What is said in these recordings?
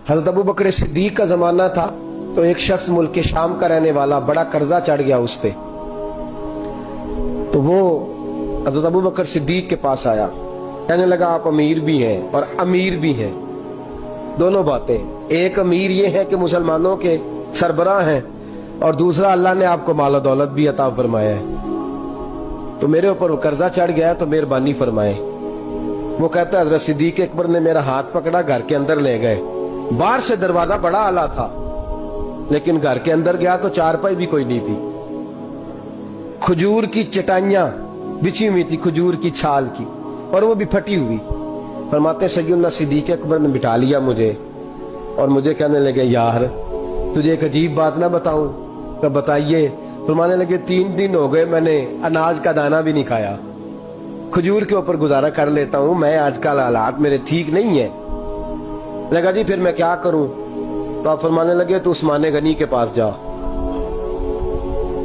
हज़रत अबू बकर सिद्दीक का ज़माना था तो एक शख्स मुल्क के शाम का रहने वाला, बड़ा कर्जा चढ़ गया उस पे। तो वो हज़रत अबू बकर सिद्दीक के पास आया, कहने लगा आप अमीर भी हैं और अमीर भी हैं, दोनों बातें। एक अमीर ये है कि मुसलमानों के सरबराह हैं, और दूसरा अल्लाह ने आपको माल दौलत भी अता फरमाया है, तो मेरे ऊपर कर्जा चढ़ गया तो मेहरबानी फरमाए। वो कहता है हज़रत सिद्दीक अकबर ने मेरा हाथ पकड़ा, घर के अंदर ले गए। बाहर से दरवाजा बड़ा आला था, लेकिन घर के अंदर गया तो चारपाई भी कोई नहीं थी, खजूर की चटाइयां बिछी हुई थी, खजूर की छाल की, और वो भी फटी हुई। फरमाते सैयदना सिद्दीक अकबर ने बिठा लिया मुझे, और मुझे कहने लगे यार तुझे एक अजीब बात ना बताऊं? कब बताइए? फरमाने लगे 3 दिन हो गए मैंने अनाज का दाना भी नहीं खाया, खजूर के ऊपर गुजारा कर लेता हूं मैं, आजकल हालात मेरे ठीक नहीं है। लगा जी फिर मैं क्या करूं? तो आप फरमाने लगे तो उस्मान गनी के पास जा।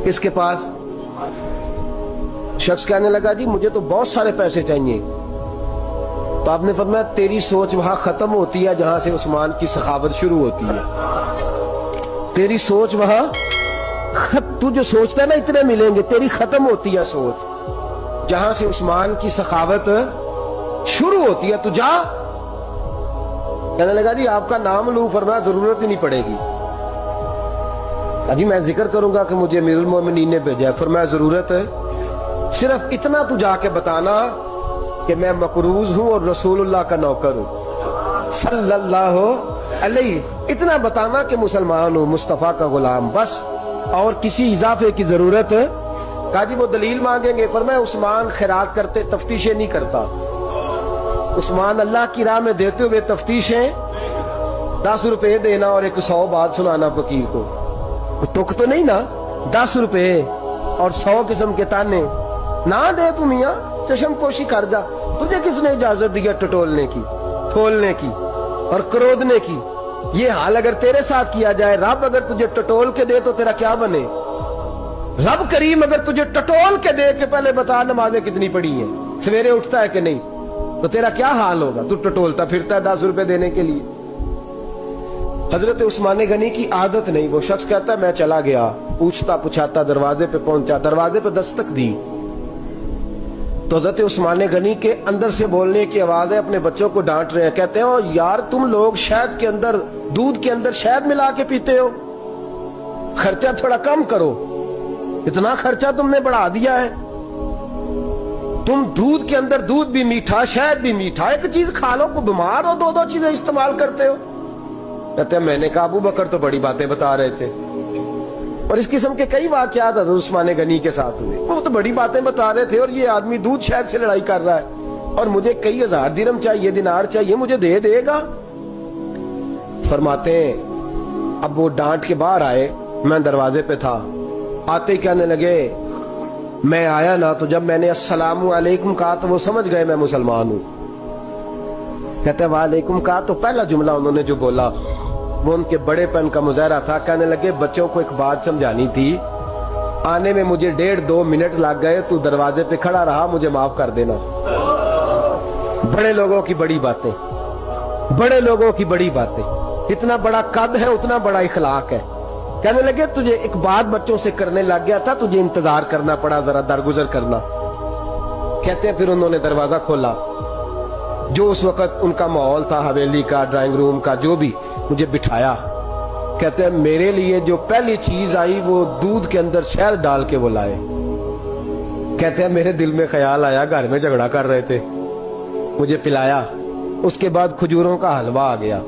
किसके पास? शख्स कहने लगा जी मुझे तो बहुत सारे पैसे चाहिए। तो आपने फरमाया तेरी सोच वहां खत्म होती है जहां से उस्मान की सखावत शुरू होती है। तेरी सोच वहां तू जो सोचता है ना इतने मिलेंगे, तेरी खत्म होती है सोच जहां से उस्मान की सखावत शुरू होती है। तू जा। कहने लगा जी आपका नाम लूं? फरमाया जरूरत ही नहीं पड़ेगी। अजी मैं जिक्र करूंगा कि मुझे अमीरुल मोमिनीन ने भेजा है। फरमाया जरूरत है, सिर्फ इतना तू जाके बताना कि मैं मकरूज हूं और रसूलुल्लाह का नौकर हूं सल्लल्लाहु अलैहि, इतना बताना कि मुसलमान हूं, मुस्तफा का गुलाम, बस, और किसी इजाफे की जरूरत। कहा जी वो दलील मांगेंगे। फरमाया उस्मान खैरात करते तफ्तीशें नहीं करता, उस्मान अल्लाह की राह में देते हुए तफ्तीशें 10 रुपए देना और 100 बात सुनाना फकीर को, तुक तो नहीं ना? 10 रुपए और 100 किस्म के ताने ना दे तू मियां, चशम पोशी कर जा। तुझे किसने इजाजत दिया टटोलने की, खोलने की और क्रोधने की? ये हाल अगर तेरे साथ किया जाए, रब अगर तुझे टटोल के दे तो तेरा क्या बने? रब करीम अगर तुझे टटोल के दे के पहले बता नमाजें कितनी पड़ी हैं, सवेरे उठता है कि नहीं, तो तेरा क्या हाल होगा? तू टटोलता फिरता है 10 रुपए देने के लिए। हजरत उस्मान गनी की आदत नहीं। वो शख्स कहता है मैं चला गया, पूछता पुछाता दरवाजे पे पहुंचा, दरवाजे पे दस्तक दी तो हजरत उस्मान गनी के अंदर से बोलने की आवाज है, अपने बच्चों को डांट रहे हैं। कहते हो यार तुम लोग शहद के अंदर, दूध के अंदर शहद मिला के पीते हो, खर्चा थोड़ा कम करो, इतना खर्चा तुमने बढ़ा दिया है। तुम दूध के अंदर दूध भी मीठा, शहद भी मीठा, एक चीज खा लो, को बीमार हो, 2-2 चीजें इस्तेमाल करते हो। कहते हैं मैंने कहा अबू बकर तो बड़ी बातें बता रहे थे, और इस किस्म के कई वाकयात हज़रत उस्मान गनी के साथ हुए। वो तो बड़ी बातें बता रहे थे और ये आदमी दूध शहद से लड़ाई कर रहा है, और मुझे कई हजार दिरहम चाहिए, दिनार चाहिए, मुझे दे देगा? फरमाते हैं अब वो डांट के बाहर आए, मैं दरवाजे पे था, आते ही कहने लगे मैं आया ना तो जब मैंने अस्सलामु अलैकुम कहा तो वो समझ गए मैं मुसलमान हूं। कहते वालेकुम कहा तो पहला जुमला उन्होंने जो बोला वो उनके बड़ेपन का मुजाहरा था। कहने लगे बच्चों को एक बात समझानी थी, आने में मुझे 1.5-2 मिनट लग गए, तू दरवाजे पे खड़ा रहा, मुझे माफ कर देना। बड़े लोगों की बड़ी बातें, बड़े लोगों की बड़ी बातें, इतना बड़ा कद है उतना बड़ा इखलाक है। कहने लगे तुझे एक बात बच्चों से करने लग गया था, तुझे इंतजार करना पड़ा, जरा दरगुजर करना। कहते हैं फिर उन्होंने दरवाजा खोला, जो उस वक्त उनका माहौल था हवेली का, ड्राइंग रूम का, जो भी, मुझे बिठाया। कहते हैं मेरे लिए जो पहली चीज आई वो दूध के अंदर शहद डाल के वो लाए। कहते हैं मेरे दिल में ख्याल आया घर में झगड़ा कर रहे थे, मुझे पिलाया, उसके बाद खजूरों का हलवा आ गया।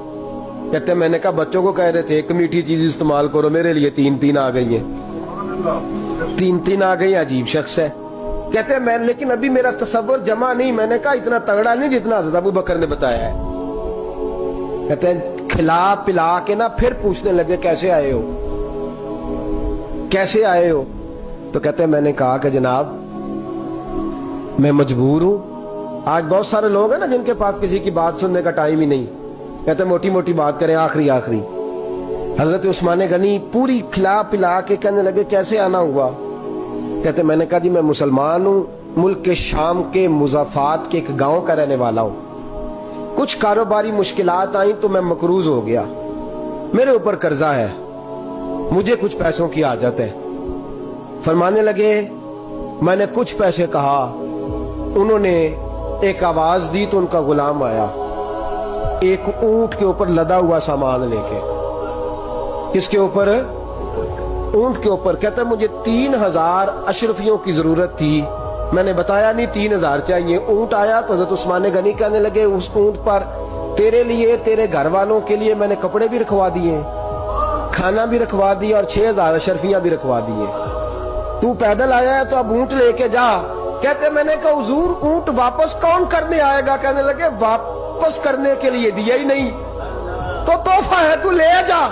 कहते हैं मैंने कहा बच्चों को कह रहे थे एक मीठी चीज इस्तेमाल करो, मेरे लिए 3-3 आ गई हैं, 3-3 आ गई। अजीब शख्स है। कहते हैं मैं, लेकिन अभी मेरा तसव्वुर जमा नहीं। मैंने कहा इतना तगड़ा नहीं जितना हज़रत अबू बकर ने बताया है। कहते हैं खिला पिला के ना फिर पूछने लगे कैसे आए हो, कैसे आए हो? तो कहते हैं मैंने कहा कि जनाब मैं मजबूर हूं, आज बहुत सारे लोग हैं ना जिनके पास किसी की बात सुनने का टाइम ही नहीं। कहते मोटी मोटी बात करें, आखिरी आखिरी। हजरत उस्मान गनी पूरी खिला पिला के कहने लगे कैसे आना हुआ? कहते मैंने कहा जी मैं मुसलमान हूं, मुल्क के शाम के मुज़ाफात के एक गांव का रहने वाला हूं, कुछ कारोबारी मुश्किलात आई तो मैं मकरूज हो गया, मेरे ऊपर कर्जा है, मुझे कुछ पैसों की आदत है। फरमाने लगे, मैंने कुछ पैसे कहा, उन्होंने एक आवाज दी तो उनका गुलाम आया एक ऊंट के ऊपर लदा हुआ सामान लेके। किसके ऊपर? ऊंट के ऊपर। कहता है मुझे 3000 अशरफियों की जरूरत थी, मैंने बताया नहीं 3000 चाहिए। ऊंट आया तो हज़रत उस्मान गनी कहने लगे, उस ऊंट पर तेरे लिए, तेरे घर वालों के लिए मैंने कपड़े भी रखवा दिए, खाना भी रखवा दिया और 6000 अशरफियां भी रखवा दिए। तू पैदल आया है तो अब ऊंट लेके जा। कहते मैंने कहा हुजूर ऊंट वापस कौन करने आएगा? कहने लगे वापस करने के लिए दिया ही नहीं तो तोहफा है, तू ले जा।